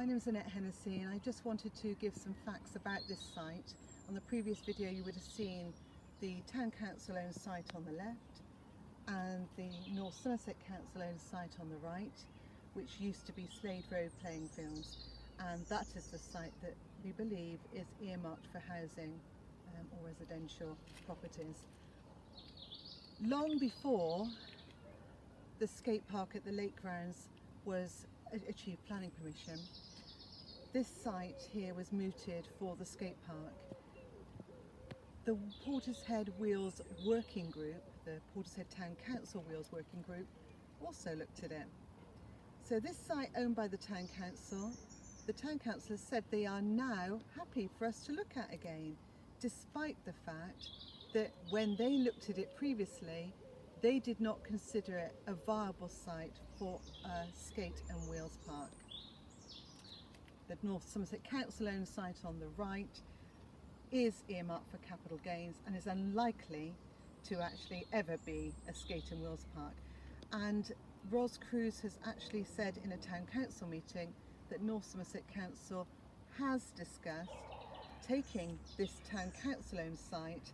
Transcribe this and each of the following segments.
My name is Annette Hennessy, and I just wanted to give some facts about this site. On the previous video you would have seen the Town Council owned site on the left and the North Somerset Council owned site on the right, which used to be Slade Road playing fields, and that is the site that we believe is earmarked for housing or residential properties. Long before the skate park at the lake grounds was achieved planning permission, this site here was mooted for the skate park. The Portishead Wheels Working Group, the Portishead Town Council Wheels Working Group, also looked at it. So this site owned by the Town Council, the Town Council has said they are now happy for us to look at again, despite the fact that when they looked at it previously, they did not consider it a viable site for a skate and wheels park. The North Somerset Council owned site on the right is earmarked for capital gains and is unlikely to actually ever be a skate and wheels park. And Ros Cruz has actually said in a Town Council meeting that North Somerset Council has discussed taking this Town Council owned site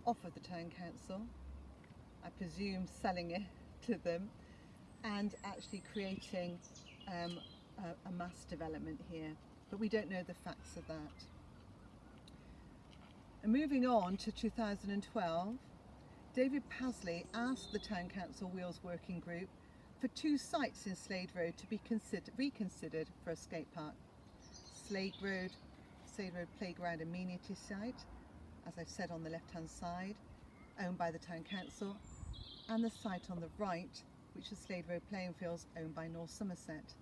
off of the Town Council, I presume selling it to them, and actually creating a mass development here, but we don't know the facts of that. And moving on to 2012, David Pasley asked the Town Council Wheels Working Group for 2 sites in Slade Road to be reconsidered for a skate park. Slade Road Playground Amenity site, as I've said, on the left hand side, owned by the Town Council, and the site on the right, which is Slade Road Playing Fields, owned by North Somerset.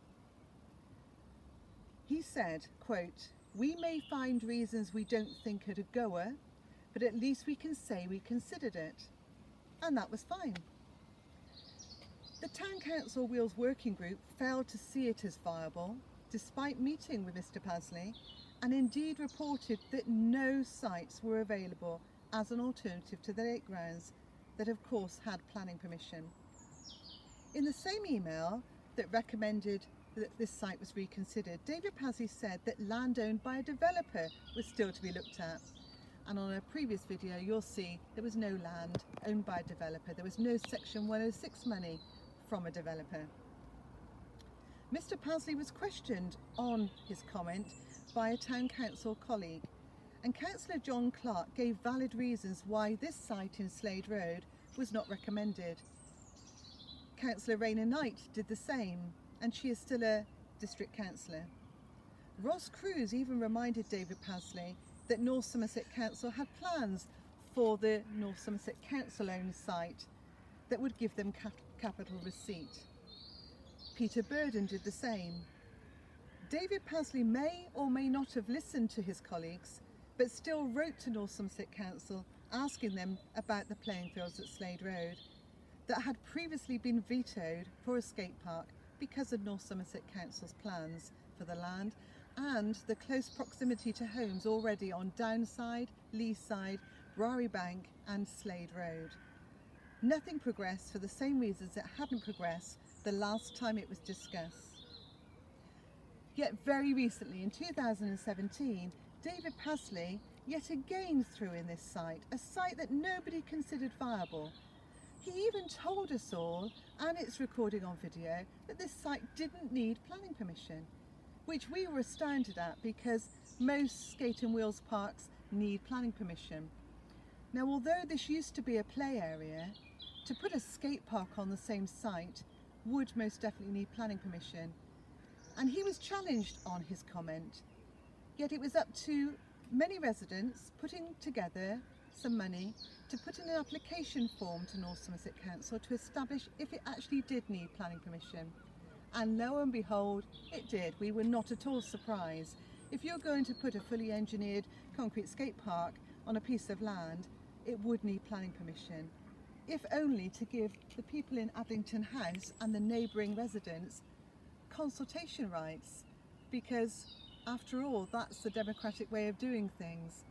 He said, quote, "We may find reasons we don't think are a goer, but at least we can say we considered it." And that was fine. The Town Council Wheels Working Group failed to see it as viable, despite meeting with Mr Pasley, and indeed reported that no sites were available as an alternative to the lake grounds that of course had planning permission. In the same email that recommended that this site was reconsidered, David Pasley said that land owned by a developer was still to be looked at. And on a previous video you'll see there was no land owned by a developer, there was no Section 106 money from a developer. Mr Pasley was questioned on his comment by a Town Council colleague, and Councillor John Clark gave valid reasons why this site in Slade Road was not recommended. Councillor Raina Knight did the same, and she is still a district councillor. Ros Cruz even reminded David Pasley that North Somerset Council had plans for the North Somerset Council owned site that would give them capital receipt. Peter Burden did the same. David Pasley may or may not have listened to his colleagues, but still wrote to North Somerset Council asking them about the playing fields at Slade Road that had previously been vetoed for a skate park because of North Somerset Council's plans for the land and the close proximity to homes already on Downside, Leeside, Brary Bank and Slade Road. Nothing progressed for the same reasons it hadn't progressed the last time it was discussed. Yet very recently, in 2017, David Pasley yet again threw in this site, a site that nobody considered viable. He even told us all, and it's recording on video, that this site didn't need planning permission, which we were astounded at because most skate and wheels parks need planning permission. Now, although this used to be a play area, to put a skate park on the same site would most definitely need planning permission. And he was challenged on his comment, yet it was up to many residents putting together some money to put in an application form to North Somerset Council to establish if it actually did need planning permission. And lo and behold, it did. We were not at all surprised. If you're going to put a fully engineered concrete skate park on a piece of land, it would need planning permission, if only to give the people in Addington House and the neighbouring residents consultation rights, because after all, that's the democratic way of doing things.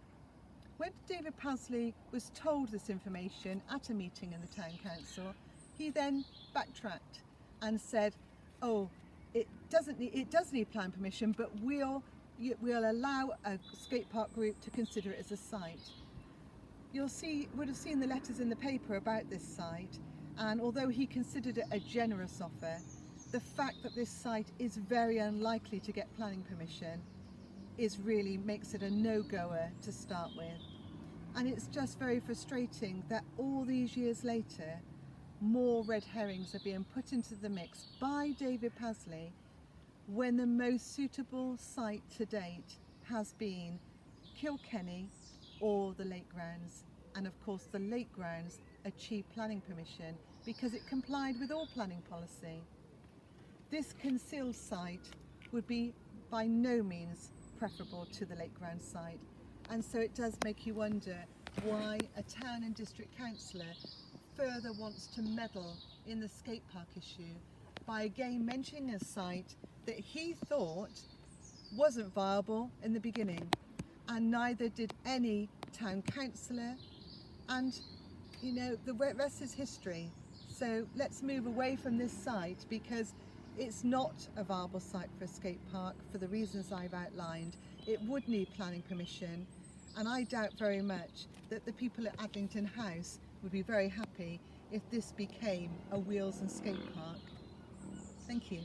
When David Pasley was told this information at a meeting in the Town Council, he then backtracked and said, "Oh, it does need plan permission, but we'll allow a skate park group to consider it as a site. Would have seen the letters in the paper about this site, and although he considered it a generous offer, the fact that this site is very unlikely to get planning permission really makes it a no-goer to start with. And it's just very frustrating that all these years later, more red herrings are being put into the mix by David Pasley, when the most suitable site to date has been Kilkenny or the Lake Grounds. And of course the Lake Grounds achieved planning permission because it complied with all planning policy. This concealed site would be by no means preferable to the Lake Grounds site. And so it does make you wonder why a town and district councillor further wants to meddle in the skate park issue by again mentioning a site that he thought wasn't viable in the beginning, and neither did any town councillor, and you know, the rest is history. So let's move away from this site because it's not a viable site for a skate park for the reasons I've outlined. It would need planning permission, and I doubt very much that the people at Adlington House would be very happy if this became a wheels and skate park. Thank you.